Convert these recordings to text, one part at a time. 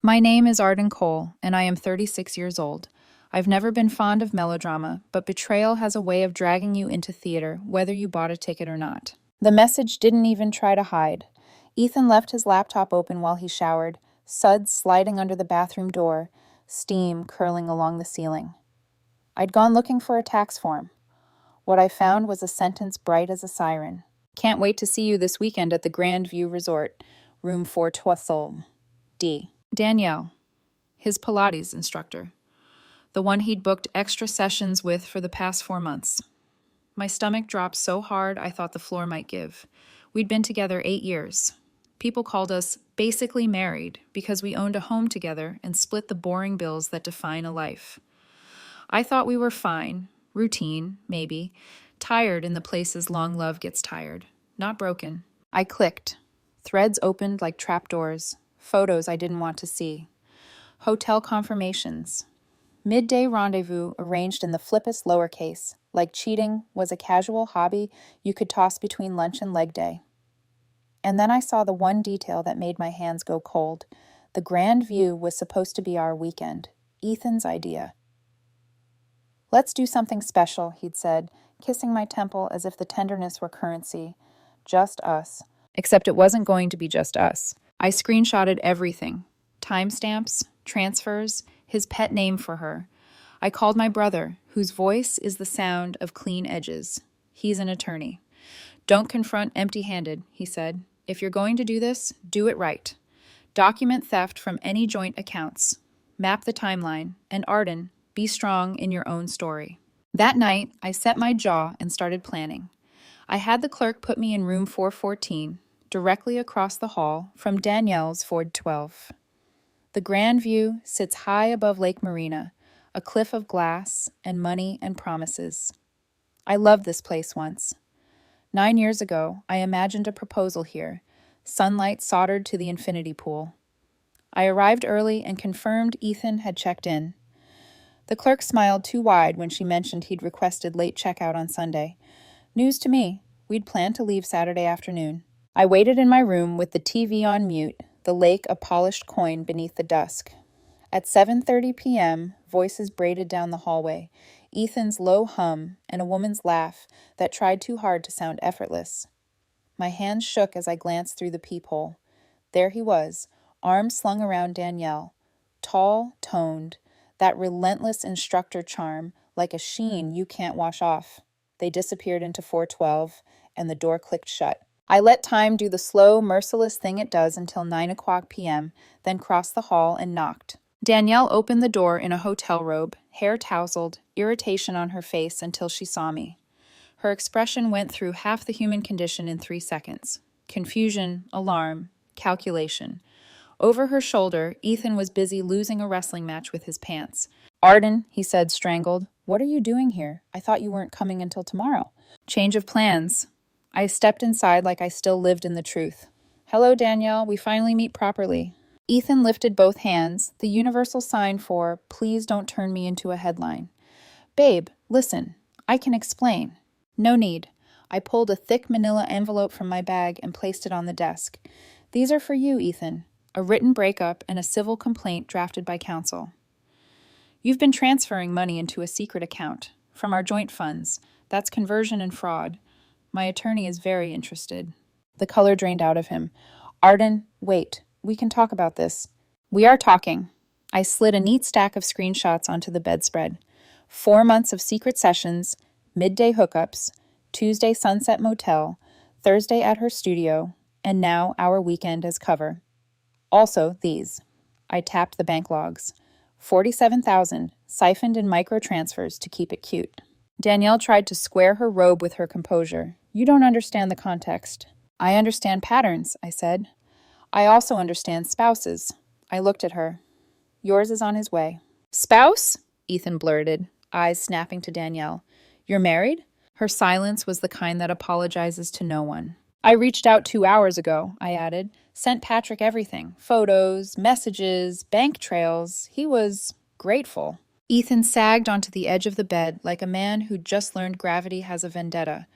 My name is Arden Cole, and I am 36 years old. I've never been fond of melodrama, but Betrayal has a way of dragging you into theater, whether you bought a ticket or not. The message didn't even try to hide. Ethan left his laptop open while he showered, suds sliding under the bathroom door, steam curling along the ceiling. I'd gone looking for a tax form. What I found was a sentence bright as a siren. Can't wait to see you this weekend at the Grand View Resort, room 412, D. Danielle, his Pilates instructor, the one he'd booked extra sessions with for the past 4 months. My stomach dropped so hard I thought the floor might give. We'd been together 8 years. People called us basically married because we owned a home together and split the boring bills that define a life. I thought we were fine, routine, maybe, tired in the places long love gets tired, not broken. I clicked. Threads opened like trapdoors, photos I didn't want to see. Hotel confirmations. Midday rendezvous arranged in the flippest lowercase, like cheating was a casual hobby you could toss between lunch and leg day. And then I saw the one detail that made my hands go cold. The Grand View was supposed to be our weekend, Ethan's idea. Let's do something special, he'd said, kissing my temple as if the tenderness were currency. Just us. Except it wasn't going to be just us. I screenshotted everything. Timestamps, transfers, his pet name for her. I called my brother, whose voice is the sound of clean edges. He's an attorney. Don't confront empty-handed, he said. If you're going to do this, do it right. Document theft from any joint accounts. Map the timeline. And Arden, be strong in your own story. That night, I set my jaw and started planning. I had the clerk put me in room 414, directly across the hall from Danielle's Ford 12. The Grand View sits high above Lake Marina, a cliff of glass and money and promises. I loved this place once. 9 years ago, I imagined a proposal here, sunlight soldered to the infinity pool. I arrived early and confirmed Ethan had checked in. The clerk smiled too wide when she mentioned he'd requested late checkout on Sunday. News to me. We'd planned to leave Saturday afternoon. I waited in my room with the TV on mute, the lake a polished coin beneath the dusk. At 7:30 p.m., voices braided down the hallway, Ethan's low hum and a woman's laugh that tried too hard to sound effortless. My hands shook as I glanced through the peephole. There he was, arms slung around Danielle, tall, toned, that relentless instructor charm like a sheen you can't wash off. They disappeared into 412, and the door clicked shut. I let time do the slow, merciless thing it does until 9 o'clock p.m., then crossed the hall and knocked. Danielle opened the door in a hotel robe, hair tousled, irritation on her face until she saw me. Her expression went through half the human condition in 3 seconds. Confusion, alarm, calculation. Over her shoulder, Ethan was busy losing a wrestling match with his pants. Arden, he said, strangled, what are you doing here? I thought you weren't coming until tomorrow. Change of plans. I stepped inside like I still lived in the truth. Hello, Danielle. We finally meet properly. Ethan lifted both hands, the universal sign for, please don't turn me into a headline. Babe, listen. I can explain. No need. I pulled a thick manila envelope from my bag and placed it on the desk. These are for you, Ethan. A written breakup and a civil complaint drafted by counsel. You've been transferring money into a secret account from our joint funds. That's conversion and fraud. My attorney is very interested. The color drained out of him. Arden, wait. We can talk about this. We are talking. I slid a neat stack of screenshots onto the bedspread. 4 months of secret sessions, midday hookups, Tuesday Sunset Motel, Thursday at her studio, and now our weekend as cover. Also these. I tapped the bank logs. 47,000, siphoned in micro-transfers to keep it cute. Danielle tried to square her robe with her composure. You don't understand the context. I understand patterns, I said. I also understand spouses. I looked at her. Yours is on his way. Spouse? Ethan blurted, eyes snapping to Danielle. You're married? Her silence was the kind that apologizes to no one. I reached out 2 hours ago, I added. Sent Patrick everything. Photos, messages, bank trails. He was grateful. Ethan sagged onto the edge of the bed like a man who'd just learned gravity has a vendetta.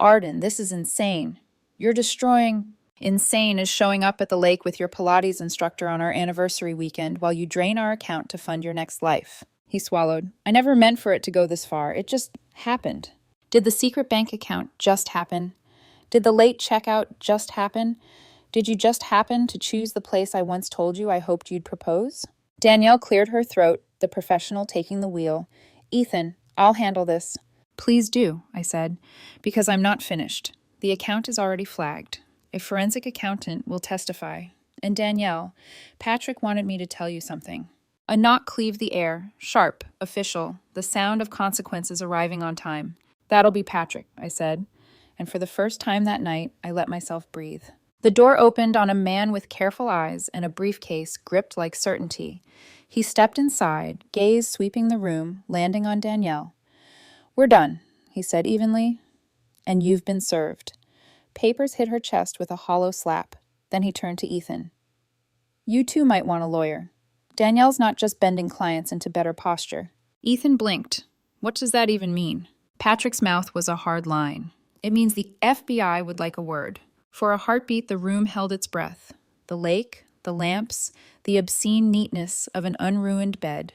Arden, this is insane. You're destroying... Insane is showing up at the lake with your Pilates instructor on our anniversary weekend while you drain our account to fund your next life. He swallowed. I never meant for it to go this far. It just happened. Did the secret bank account just happen? Did the late checkout just happen? Did you just happen to choose the place I once told you I hoped you'd propose? Danielle cleared her throat, the professional taking the wheel. Ethan, I'll handle this. Please do, I said, because I'm not finished. The account is already flagged. A forensic accountant will testify. And Danielle, Patrick wanted me to tell you something. A knock cleaved the air, sharp, official, the sound of consequences arriving on time. That'll be Patrick, I said, and for the first time that night, I let myself breathe. The door opened on a man with careful eyes and a briefcase gripped like certainty. He stepped inside, gaze sweeping the room, landing on Danielle. We're done, he said evenly, and you've been served. Papers hit her chest with a hollow slap. Then he turned to Ethan. You too might want a lawyer. Danielle's not just bending clients into better posture. Ethan blinked. What does that even mean? Patrick's mouth was a hard line. It means the FBI would like a word. For a heartbeat, the room held its breath. The lake, the lamps, the obscene neatness of an unruined bed.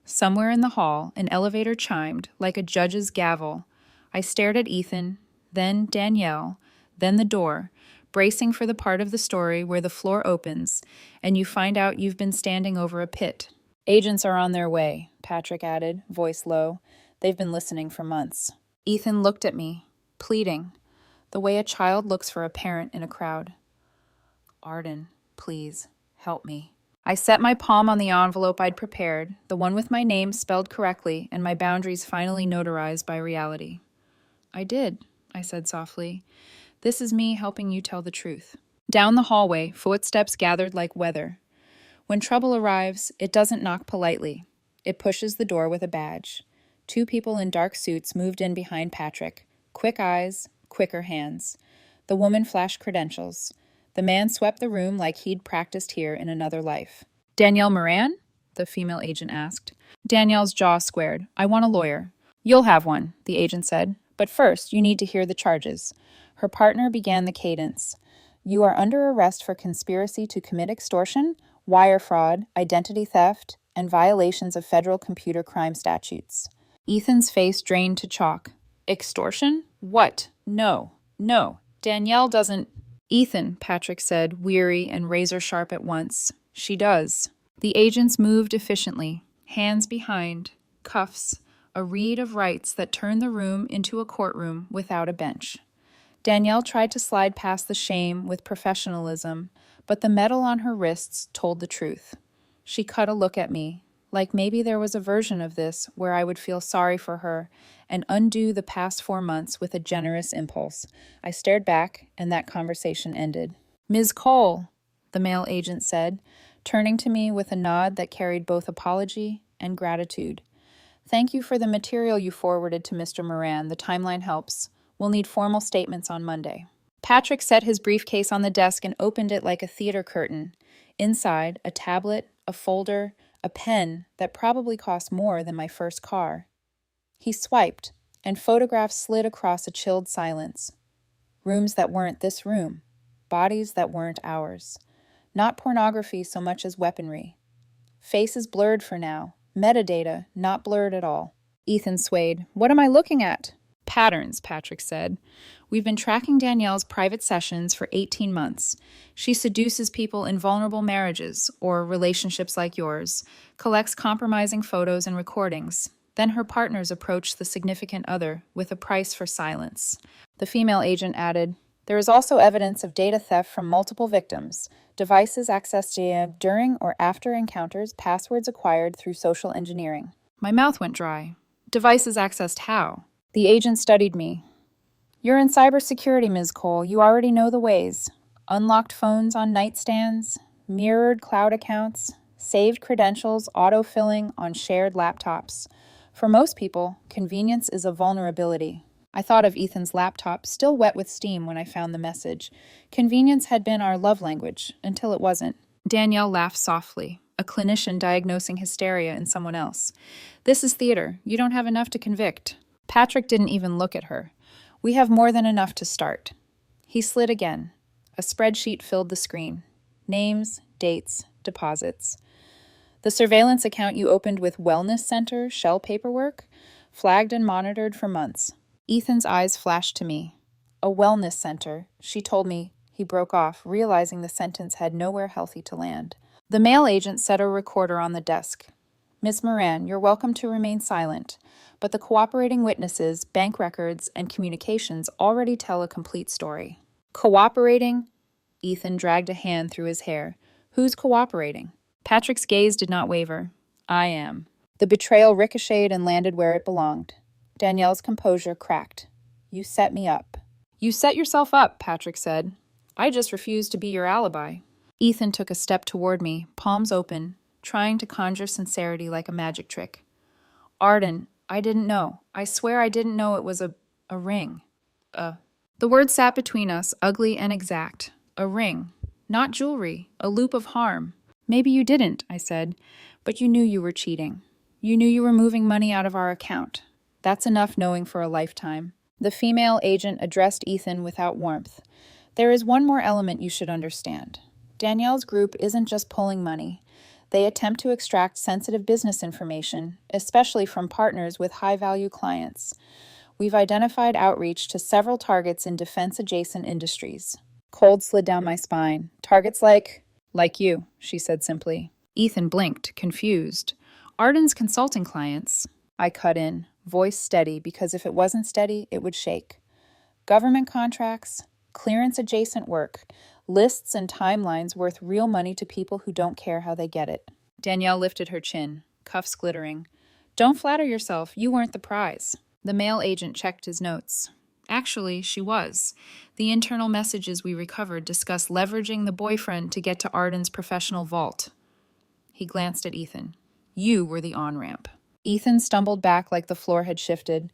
Somewhere in the hall, an elevator chimed like a judge's gavel. I stared at Ethan, then Danielle, then the door, bracing for the part of the story where the floor opens, and you find out you've been standing over a pit. Agents are on their way, Patrick added, voice low. They've been listening for months. Ethan looked at me, pleading, the way a child looks for a parent in a crowd. Arden, please, help me. I set my palm on the envelope I'd prepared, the one with my name spelled correctly and my boundaries finally notarized by reality. I did, I said softly. This is me helping you tell the truth. Down the hallway, footsteps gathered like weather. When trouble arrives, it doesn't knock politely. It pushes the door with a badge. 2 people in dark suits moved in behind Patrick. Quick eyes, quicker hands. The woman flashed credentials. The man swept the room like he'd practiced here in another life. Danielle Moran? The female agent asked. Danielle's jaw squared. I want a lawyer. You'll have one, the agent said. But first, you need to hear the charges. Her partner began the cadence. You are under arrest for conspiracy to commit extortion, wire fraud, identity theft, and violations of federal computer crime statutes. Ethan's face drained to chalk. Extortion? What? No. Danielle doesn't... Ethan, Patrick said, weary and razor-sharp at once. She does. The agents moved efficiently, hands behind, cuffs, a reed of rights that turned the room into a courtroom without a bench. Danielle tried to slide past the shame with professionalism, but the metal on her wrists told the truth. She cut a look at me, like maybe there was a version of this where I would feel sorry for her and undo the past 4 months with a generous impulse. I stared back, and that conversation ended. Ms. Cole, the male agent said, turning to me with a nod that carried both apology and gratitude. Thank you for the material you forwarded to Mr. Moran. The timeline helps. We'll need formal statements on Monday. Patrick set his briefcase on the desk and opened it like a theater curtain. Inside, a tablet, a folder, a pen that probably cost more than my first car. He swiped, and photographs slid across a chilled silence. Rooms that weren't this room. Bodies that weren't ours. Not pornography so much as weaponry. Faces blurred for now. Metadata not blurred at all. Ethan swayed. What am I looking at? Patterns, Patrick said. We've been tracking Danielle's private sessions for 18 months. She seduces people in vulnerable marriages or relationships like yours, collects compromising photos and recordings. Then her partners approach the significant other with a price for silence. The female agent added, there is also evidence of data theft from multiple victims, devices accessed data during or after encounters, passwords acquired through social engineering. My mouth went dry. Devices accessed how? The agent studied me. You're in cybersecurity, Ms. Cole. You already know the ways. Unlocked phones on nightstands, mirrored cloud accounts, saved credentials autofilling on shared laptops. For most people, convenience is a vulnerability. I thought of Ethan's laptop, still wet with steam when I found the message. Convenience had been our love language, until it wasn't. Danielle laughed softly, a clinician diagnosing hysteria in someone else. This is theater. You don't have enough to convict. Patrick didn't even look at her. We have more than enough to start. He slid again. A spreadsheet filled the screen. Names, dates, deposits. The surveillance account you opened with Wellness Center shell paperwork? Flagged and monitored for months. Ethan's eyes flashed to me. A wellness center, she told me. He broke off, realizing the sentence had nowhere healthy to land. The mail agent set a recorder on the desk. Miss Moran, you're welcome to remain silent, but the cooperating witnesses, bank records, and communications already tell a complete story. Cooperating? Ethan dragged a hand through his hair. Who's cooperating? Patrick's gaze did not waver. I am. The betrayal ricocheted and landed where it belonged. Danielle's composure cracked. You set me up. You set yourself up, Patrick said. I just refused to be your alibi. Ethan took a step toward me, palms open, trying to conjure sincerity like a magic trick. Arden, I didn't know. I swear I didn't know it was a ring. The word sat between us, ugly and exact. A ring. Not jewelry. A loop of harm. Maybe you didn't, I said, but you knew you were cheating. You knew you were moving money out of our account. That's enough knowing for a lifetime. The female agent addressed Ethan without warmth. There is one more element you should understand. Danielle's group isn't just pulling money. They attempt to extract sensitive business information, especially from partners with high-value clients. We've identified outreach to several targets in defense-adjacent industries. Cold slid down my spine. Targets like you, she said simply. Ethan blinked, confused. Arden's consulting clients. I cut in, voice steady, because if it wasn't steady, it would shake. Government contracts, clearance-adjacent work, lists and timelines worth real money to people who don't care how they get it. Danielle lifted her chin, cuffs glittering. Don't flatter yourself, you weren't the prize. The male agent checked his notes. Actually, she was. The internal messages we recovered discuss leveraging the boyfriend to get to Arden's professional vault. He glanced at Ethan. You were the on-ramp. Ethan stumbled back like the floor had shifted.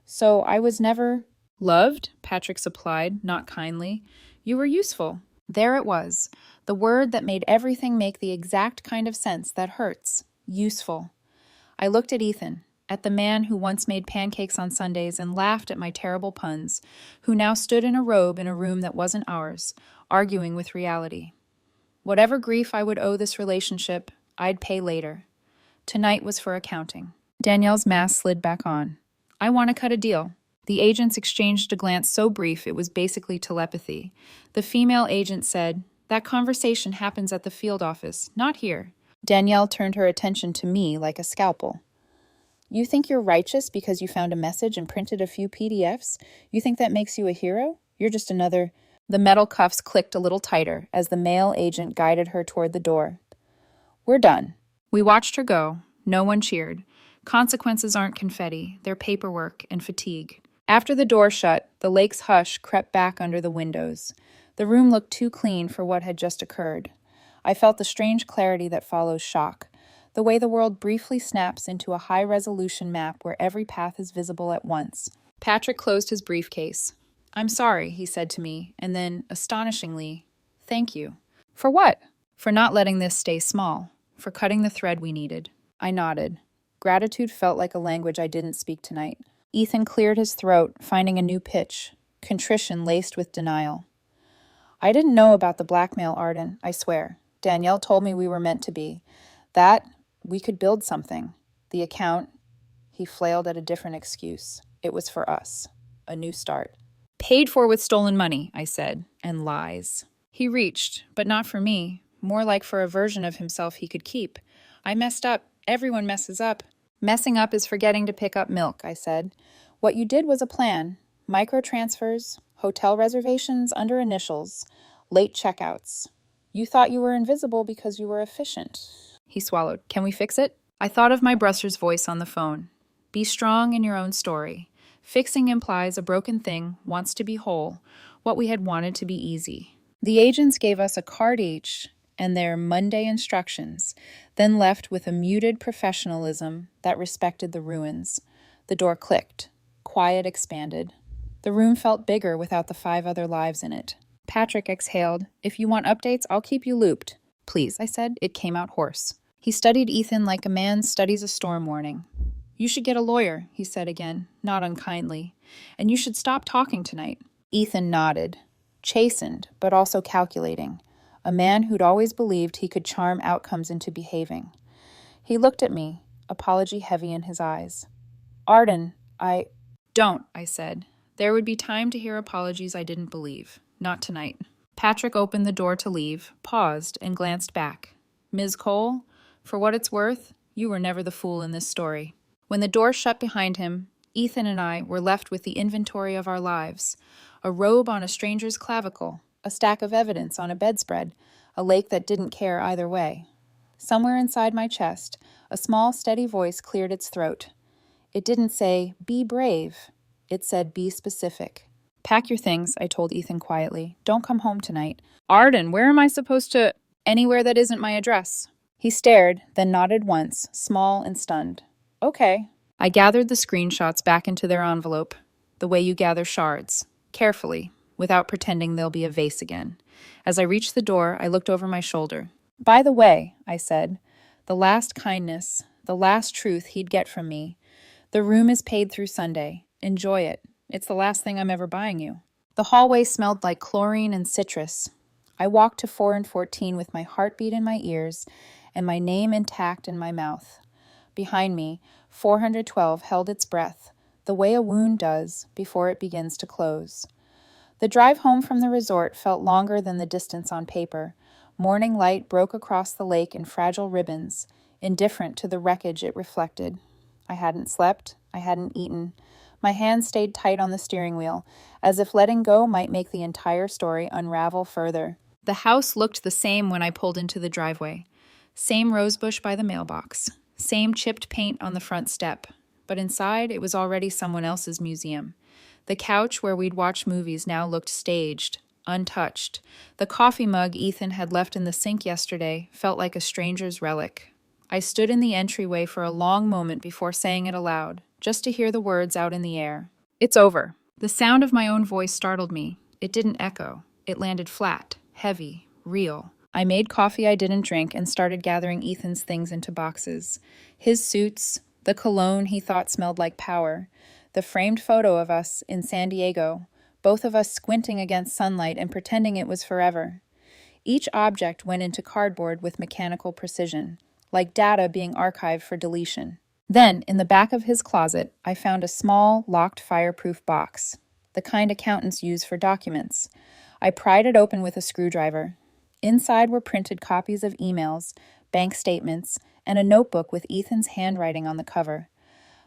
So I was never loved? Patrick supplied, not kindly. You were useful. There it was, the word that made everything make the exact kind of sense that hurts. Useful. I looked at Ethan, at the man who once made pancakes on Sundays and laughed at my terrible puns, who now stood in a robe in a room that wasn't ours, arguing with reality. Whatever grief I would owe this relationship, I'd pay later. Tonight was for accounting. Danielle's mask slid back on. I want to cut a deal. The agents exchanged a glance so brief it was basically telepathy. The female agent said, That conversation happens at the field office, not here. Danielle turned her attention to me like a scalpel. You think you're righteous because you found a message and printed a few PDFs? You think that makes you a hero? You're just another... The metal cuffs clicked a little tighter as the male agent guided her toward the door. We're done. We watched her go. No one cheered. Consequences aren't confetti. They're paperwork and fatigue. After the door shut, the lake's hush crept back under the windows. The room looked too clean for what had just occurred. I felt the strange clarity that follows shock, the way the world briefly snaps into a high-resolution map where every path is visible at once. Patrick closed his briefcase. I'm sorry, he said to me, and then, astonishingly, thank you. For what? For not letting this stay small, for cutting the thread we needed. I nodded. Gratitude felt like a language I didn't speak tonight. Ethan cleared his throat, finding a new pitch, contrition laced with denial. I didn't know about the blackmail, Arden, I swear. Danielle told me we were meant to be. That, we could build something. The account, he flailed at a different excuse. It was for us. A new start. Paid for with stolen money, I said, and lies. He reached, but not for me, more like for a version of himself he could keep. I messed up. Everyone messes up. Messing up is forgetting to pick up milk, I said. What you did was a plan. Microtransfers, hotel reservations under initials, late checkouts. You thought you were invisible because you were efficient. He swallowed. Can we fix it? I thought of my brother's voice on the phone. Be strong in your own story. Fixing implies a broken thing wants to be whole, what we had wanted to be easy. The agents gave us a card each and their Monday instructions, then left with a muted professionalism that respected the ruins. The door clicked. Quiet expanded. The room felt bigger without the 5 other lives in it. Patrick exhaled. If you want updates, I'll keep you looped. Please, I said. It came out hoarse. He studied Ethan like a man studies a storm warning. You should get a lawyer, he said again, not unkindly. And you should stop talking tonight. Ethan nodded. chastened, but also calculating, a man who'd always believed he could charm outcomes into behaving. He looked at me, apology heavy in his eyes. Arden, Don't, I said. There would be time to hear apologies I didn't believe. Not tonight. Patrick opened the door to leave, paused, and glanced back. Ms. Cole, for what it's worth, you were never the fool in this story. When the door shut behind him, Ethan and I were left with the inventory of our lives. A robe on a stranger's clavicle, a stack of evidence on a bedspread, a lake that didn't care either way. Somewhere inside my chest, a small, steady voice cleared its throat. It didn't say, be brave. It said, be specific. Pack your things, I told Ethan quietly. Don't come home tonight. Arden, where am I supposed to? Anywhere that isn't my address. He stared, then nodded once, small and stunned. Okay. I gathered the screenshots back into their envelope, the way you gather shards, carefully, without pretending they'll be a vase again. As I reached the door, I looked over my shoulder. By the way, I said, the last kindness, the last truth he'd get from me. The room is paid through Sunday. Enjoy it. It's the last thing I'm ever buying you. The hallway smelled like chlorine and citrus. I walked to 4 and 14 with my heartbeat in my ears and my name intact in my mouth. Behind me, 412 held its breath, the way a wound does before it begins to close. The drive home from the resort felt longer than the distance on paper. Morning light broke across the lake in fragile ribbons, indifferent to the wreckage it reflected. I hadn't slept. I hadn't eaten. My hands stayed tight on the steering wheel, as if letting go might make the entire story unravel further. The house looked the same when I pulled into the driveway. Same rosebush by the mailbox. Same chipped paint on the front step. But inside, it was already someone else's museum. The couch where we'd watch movies now looked staged, untouched. The coffee mug Ethan had left in the sink yesterday felt like a stranger's relic. I stood in the entryway for a long moment before saying it aloud, just to hear the words out in the air. It's over. The sound of my own voice startled me. It didn't echo. It landed flat, heavy, real. I made coffee I didn't drink and started gathering Ethan's things into boxes. His suits, the cologne he thought smelled like power, the framed photo of us in San Diego, both of us squinting against sunlight and pretending it was forever. Each object went into cardboard with mechanical precision, like data being archived for deletion. Then, in the back of his closet, I found a small, locked fireproof box, the kind accountants use for documents. I pried it open with a screwdriver. Inside were printed copies of emails, bank statements, and a notebook with Ethan's handwriting on the cover.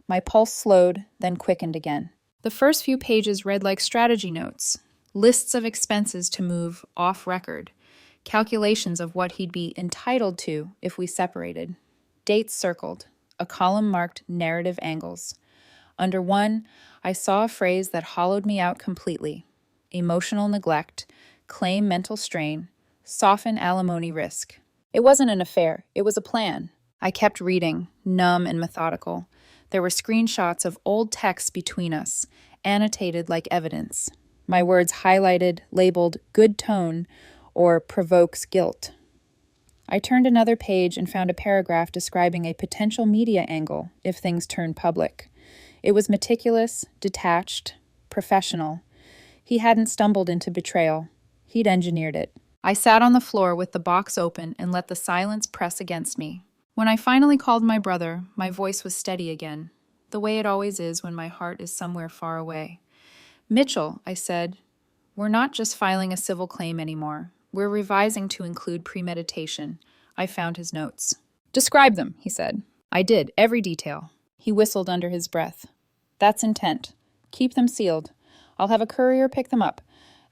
My pulse slowed, then quickened again. The first few pages read like strategy notes, lists of expenses to move off record, calculations of what he'd be entitled to if we separated. Dates circled, a column marked narrative angles. Under one, I saw a phrase that hollowed me out completely. Emotional neglect, claim mental strain, soften alimony risk. It wasn't an affair, it was a plan. I kept reading, numb and methodical. There were screenshots of old texts between us, annotated like evidence. My words highlighted, labeled good tone, or provokes guilt. I turned another page and found a paragraph describing a potential media angle if things turned public. It was meticulous, detached, professional. He hadn't stumbled into betrayal. He'd engineered it. I sat on the floor with the box open and let the silence press against me. When I finally called my brother, my voice was steady again, the way it always is when my heart is somewhere far away. Mitchell, I said, we're not just filing a civil claim anymore. We're revising to include premeditation. I found his notes. Describe them, he said. I did, every detail. He whistled under his breath. That's intent. Keep them sealed. I'll have a courier pick them up.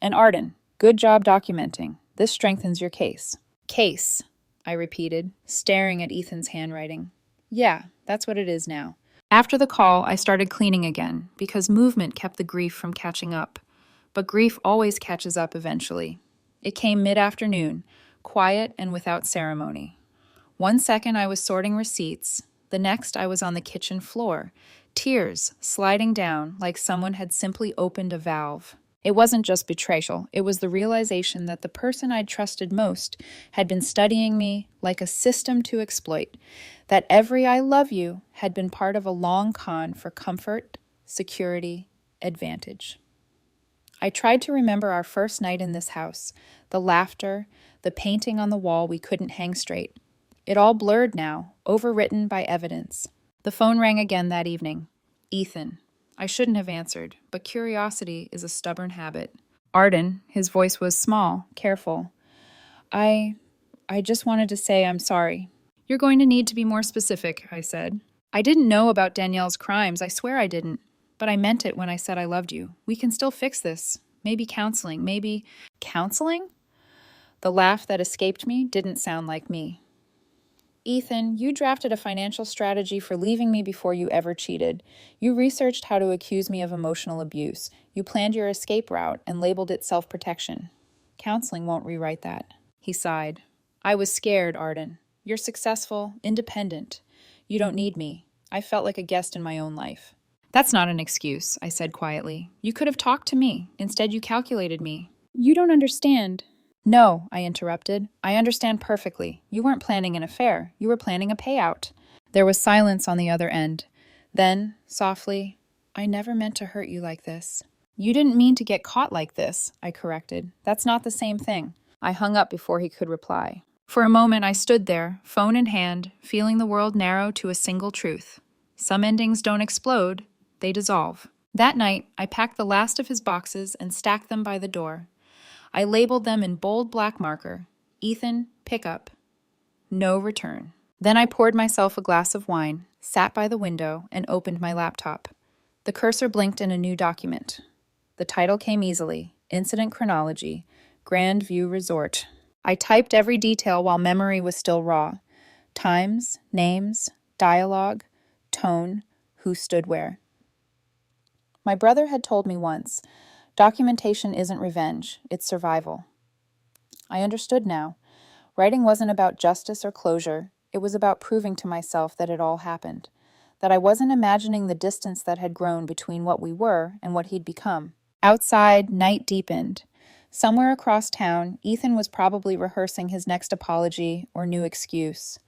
And Arden, good job documenting. This strengthens your case. Case, I repeated, staring at Ethan's handwriting. Yeah, that's what it is now. After the call, I started cleaning again, because movement kept the grief from catching up. But grief always catches up eventually. It came mid-afternoon, quiet and without ceremony. 1 second I was sorting receipts, the next I was on the kitchen floor, tears sliding down like someone had simply opened a valve. It wasn't just betrayal, it was the realization that the person I'd trusted most had been studying me like a system to exploit, that every I love you had been part of a long con for comfort, security, advantage. I tried to remember our first night in this house, the laughter, the painting on the wall we couldn't hang straight. It all blurred now, overwritten by evidence. The phone rang again that evening. Ethan. I shouldn't have answered, but curiosity is a stubborn habit. Arden, his voice was small, careful. I just wanted to say I'm sorry. You're going to need to be more specific, I said. I didn't know about Danielle's crimes, I swear I didn't. But I meant it when I said I loved you. We can still fix this. Maybe counseling, maybe... Counseling? The laugh that escaped me didn't sound like me. Ethan, you drafted a financial strategy for leaving me before you ever cheated. You researched how to accuse me of emotional abuse. You planned your escape route and labeled it self-protection. Counseling won't rewrite that. He sighed. I was scared, Arden. You're successful, independent. You don't need me. I felt like a guest in my own life. That's not an excuse, I said quietly. You could have talked to me. Instead, you calculated me. You don't understand. No, I interrupted. I understand perfectly. You weren't planning an affair. You were planning a payout. There was silence on the other end. Then, softly, I never meant to hurt you like this. You didn't mean to get caught like this, I corrected. That's not the same thing. I hung up before he could reply. For a moment, I stood there, phone in hand, feeling the world narrow to a single truth. Some endings don't explode, they dissolve. That night, I packed the last of his boxes and stacked them by the door. I labeled them in bold black marker. Ethan, pick up. No return. Then I poured myself a glass of wine, sat by the window, and opened my laptop. The cursor blinked in a new document. The title came easily, Incident Chronology, Grand View Resort. I typed every detail while memory was still raw. Times, names, dialogue, tone, who stood where. My brother had told me once, documentation isn't revenge, it's survival. I understood now. Writing wasn't about justice or closure. It was about proving to myself that it all happened. That I wasn't imagining the distance that had grown between what we were and what he'd become. Outside, night deepened. Somewhere across town, Ethan was probably rehearsing his next apology or new excuse.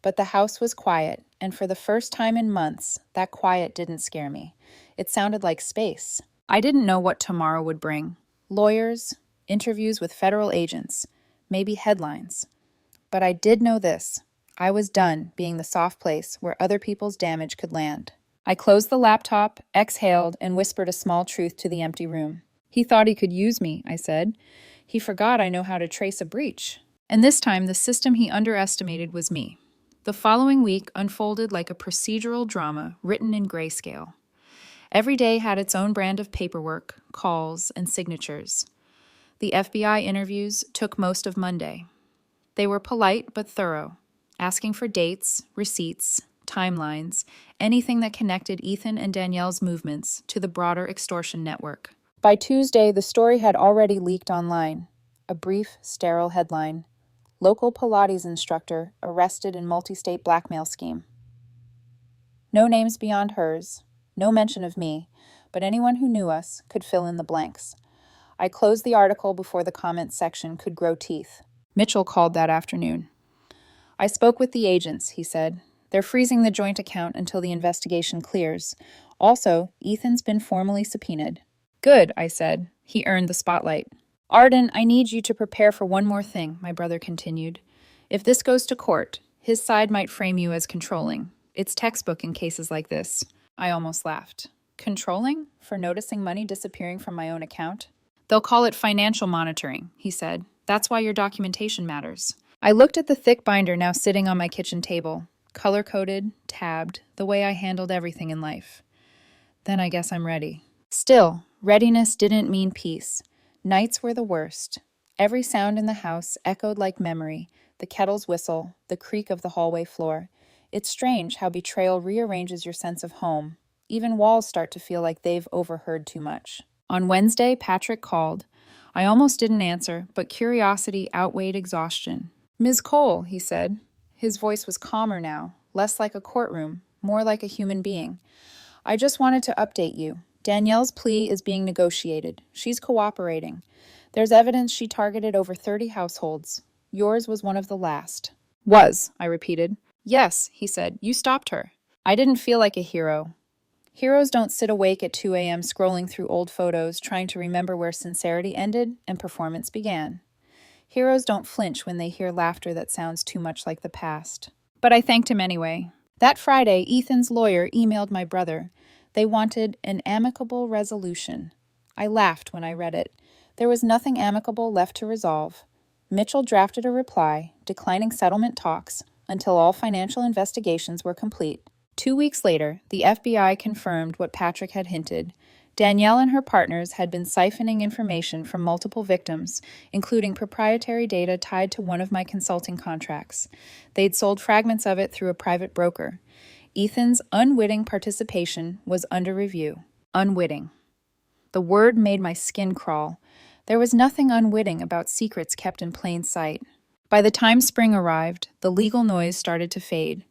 But the house was quiet, and for the first time in months, that quiet didn't scare me. It sounded like space. I didn't know what tomorrow would bring. Lawyers, interviews with federal agents, maybe headlines. But I did know this. I was done being the soft place where other people's damage could land. I closed the laptop, exhaled, and whispered a small truth to the empty room. He thought he could use me, I said. He forgot I know how to trace a breach. And this time, the system he underestimated was me. The following week unfolded like a procedural drama written in grayscale. Every day had its own brand of paperwork, calls, and signatures. The FBI interviews took most of Monday. They were polite but thorough, asking for dates, receipts, timelines, anything that connected Ethan and Danielle's movements to the broader extortion network. By Tuesday, the story had already leaked online. A brief, sterile headline. Local Pilates instructor arrested in multi-state blackmail scheme. No names beyond hers, no mention of me, but anyone who knew us could fill in the blanks. I closed the article before the comments section could grow teeth. Mitchell called that afternoon. I spoke with the agents, he said. They're freezing the joint account until the investigation clears. Also, Ethan's been formally subpoenaed. Good, I said. He earned the spotlight. Arden, I need you to prepare for one more thing, my brother continued. If this goes to court, his side might frame you as controlling. It's textbook in cases like this. I almost laughed. Controlling? For noticing money disappearing from my own account? They'll call it financial monitoring, he said. That's why your documentation matters. I looked at the thick binder now sitting on my kitchen table. Color-coded, tabbed, the way I handled everything in life. Then I guess I'm ready. Still, readiness didn't mean peace. Nights were the worst. Every sound in the house echoed like memory, the kettle's whistle, the creak of the hallway floor. It's strange how betrayal rearranges your sense of home. Even walls start to feel like they've overheard too much. On Wednesday, Patrick called. I almost didn't answer, but curiosity outweighed exhaustion. Ms. Cole, he said. His voice was calmer now, less like a courtroom, more like a human being. I just wanted to update you. Danielle's plea is being negotiated. She's cooperating. There's evidence she targeted over 30 households. Yours was one of the last. Was, I repeated. Yes, he said. You stopped her. I didn't feel like a hero. Heroes don't sit awake at 2 a.m. scrolling through old photos trying to remember where sincerity ended and performance began. Heroes don't flinch when they hear laughter that sounds too much like the past. But I thanked him anyway. That Friday, Ethan's lawyer emailed my brother. They wanted an amicable resolution. I laughed when I read it. There was nothing amicable left to resolve. Mitchell drafted a reply, declining settlement talks until all financial investigations were complete. 2 weeks later, the FBI confirmed what Patrick had hinted. Danielle and her partners had been siphoning information from multiple victims, including proprietary data tied to one of my consulting contracts. They'd sold fragments of it through a private broker. Ethan's unwitting participation was under review. Unwitting. The word made my skin crawl. There was nothing unwitting about secrets kept in plain sight. By the time spring arrived, the legal noise started to fade.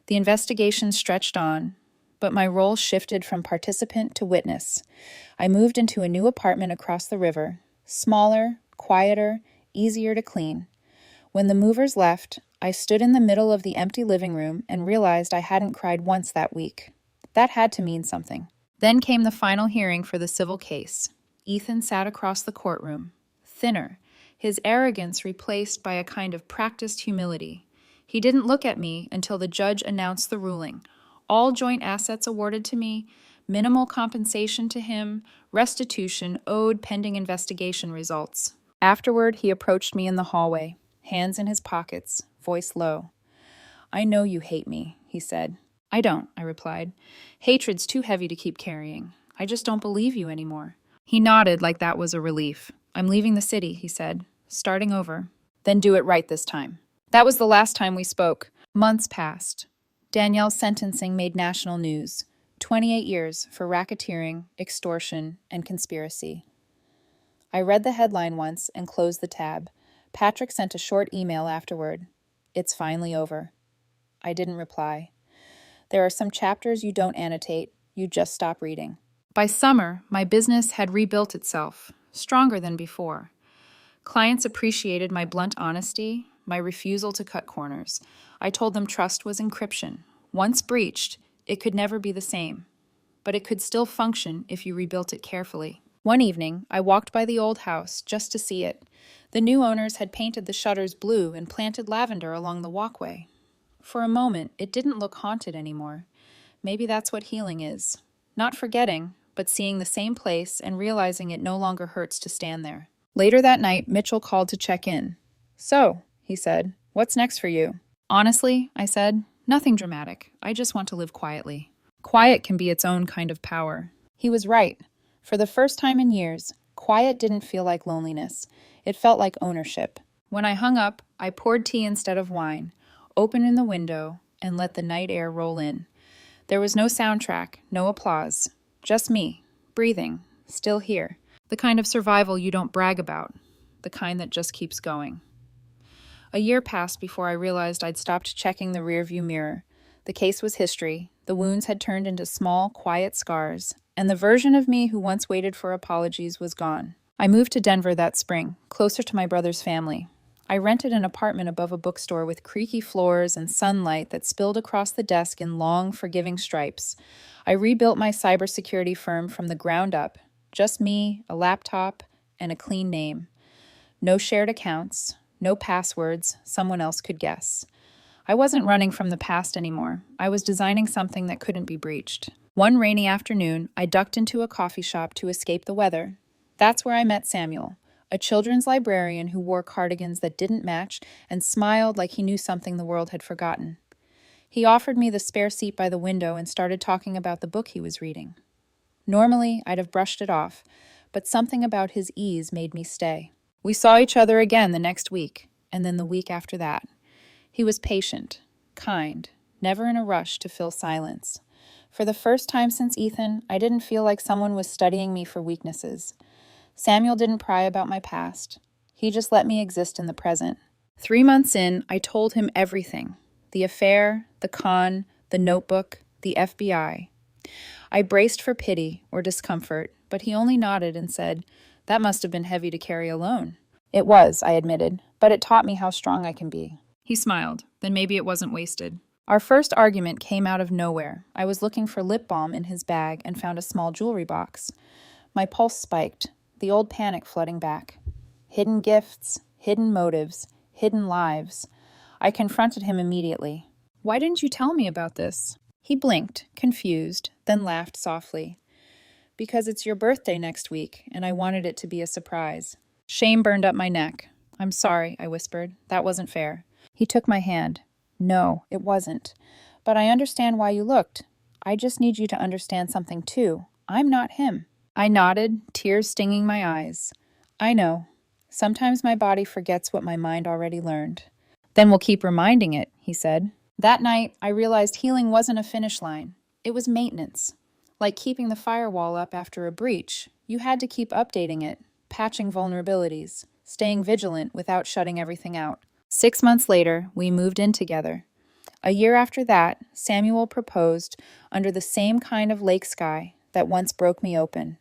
The investigation stretched on, but my role shifted from participant to witness. I moved into a new apartment across the river, smaller, quieter, easier to clean. When the movers left, I stood in the middle of the empty living room and realized I hadn't cried once that week. That had to mean something. Then came the final hearing for the civil case. Ethan sat across the courtroom, thinner, his arrogance replaced by a kind of practiced humility. He didn't look at me until the judge announced the ruling. All joint assets awarded to me, minimal compensation to him, restitution owed pending investigation results. Afterward, he approached me in the hallway, hands in his pockets, voice low. "I know you hate me," he said. "I don't," I replied. "Hatred's too heavy to keep carrying. I just don't believe you anymore." He nodded like that was a relief. "I'm leaving the city," he said, "starting over. Then do it right this time." That was the last time we spoke. Months passed. Danielle's sentencing made national news. 28 years for racketeering, extortion, and conspiracy. I read the headline once and closed the tab. Patrick sent a short email afterward. "It's finally over." I didn't reply. There are some chapters you don't annotate, you just stop reading. By summer, my business had rebuilt itself, stronger than before. Clients appreciated my blunt honesty, my refusal to cut corners. I told them trust was encryption. Once breached, it could never be the same. But it could still function if you rebuilt it carefully. One evening, I walked by the old house just to see it. The new owners had painted the shutters blue and planted lavender along the walkway. For a moment, it didn't look haunted anymore. Maybe that's what healing is. Not forgetting, but seeing the same place and realizing it no longer hurts to stand there. Later that night, Mitchell called to check in. "So," he said, "what's next for you?" "Honestly," I said, "nothing dramatic. I just want to live quietly." Quiet can be its own kind of power. He was right. For the first time in years, quiet didn't feel like loneliness. It felt like ownership. When I hung up, I poured tea instead of wine, opened in the window, and let the night air roll in. There was no soundtrack, no applause. Just me, breathing, still here. The kind of survival you don't brag about. The kind that just keeps going. A year passed before I realized I'd stopped checking the rearview mirror. The case was history. The wounds had turned into small, quiet scars, and the version of me who once waited for apologies was gone. I moved to Denver that spring, closer to my brother's family. I rented an apartment above a bookstore with creaky floors and sunlight that spilled across the desk in long, forgiving stripes. I rebuilt my cybersecurity firm from the ground up. Just me, a laptop, and a clean name. No shared accounts, no passwords someone else could guess. I wasn't running from the past anymore. I was designing something that couldn't be breached. One rainy afternoon, I ducked into a coffee shop to escape the weather. That's where I met Samuel, a children's librarian who wore cardigans that didn't match and smiled like he knew something the world had forgotten. He offered me the spare seat by the window and started talking about the book he was reading. Normally, I'd have brushed it off, but something about his ease made me stay. We saw each other again the next week, and then the week after that. He was patient, kind, never in a rush to fill silence. For the first time since Ethan, I didn't feel like someone was studying me for weaknesses. Samuel didn't pry about my past. He just let me exist in the present. 3 months in, I told him everything. The affair, the con, the notebook, the FBI. I braced for pity or discomfort, but he only nodded and said, "That must have been heavy to carry alone." "It was," I admitted, "but it taught me how strong I can be." He smiled. Then maybe it wasn't wasted. Our first argument came out of nowhere. I was looking for lip balm in his bag and found a small jewelry box. My pulse spiked, the old panic flooding back. Hidden gifts, hidden motives, hidden lives. I confronted him immediately. "Why didn't you tell me about this?" He blinked, confused, then laughed softly. "Because it's your birthday next week, and I wanted it to be a surprise." Shame burned up my neck. "I'm sorry," I whispered. "That wasn't fair." He took my hand. "No, it wasn't. But I understand why you looked. I just need you to understand something too. I'm not him." I nodded, tears stinging my eyes. "I know. Sometimes my body forgets what my mind already learned." "Then we'll keep reminding it," he said. That night, I realized healing wasn't a finish line. It was maintenance. Like keeping the firewall up after a breach, you had to keep updating it, patching vulnerabilities, staying vigilant without shutting everything out. 6 months later, we moved in together. A year after that, Samuel proposed under the same kind of lake sky that once broke me open.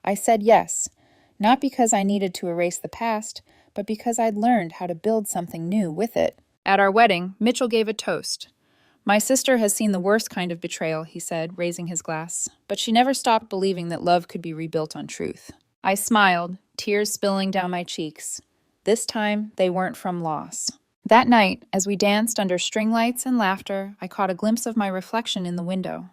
I said yes, not because I needed to erase the past, but because I'd learned how to build something new with it. At our wedding, Mitchell gave a toast. "My sister has seen the worst kind of betrayal," he said, raising his glass, "but she never stopped believing that love could be rebuilt on truth." I smiled, tears spilling down my cheeks. This time, they weren't from loss. That night, as we danced under string lights and laughter, I caught a glimpse of my reflection in the window.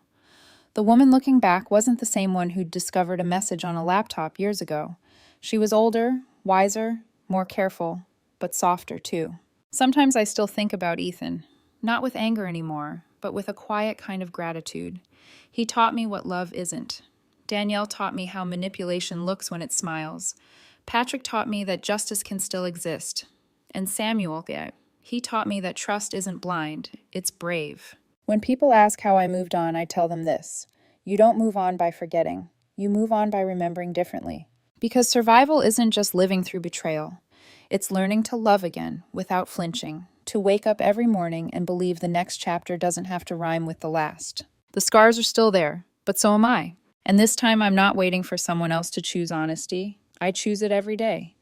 The woman looking back wasn't the same one who'd discovered a message on a laptop years ago. She was older, wiser, more careful, but softer too. Sometimes I still think about Ethan, not with anger anymore, but with a quiet kind of gratitude. He taught me what love isn't. Danielle taught me how manipulation looks when it smiles. Patrick taught me that justice can still exist. And Samuel, he taught me that trust isn't blind, it's brave. When people ask how I moved on, I tell them this: you don't move on by forgetting. You move on by remembering differently. Because survival isn't just living through betrayal. It's learning to love again without flinching, to wake up every morning and believe the next chapter doesn't have to rhyme with the last. The scars are still there, but so am I. And this time I'm not waiting for someone else to choose honesty. I choose it every day.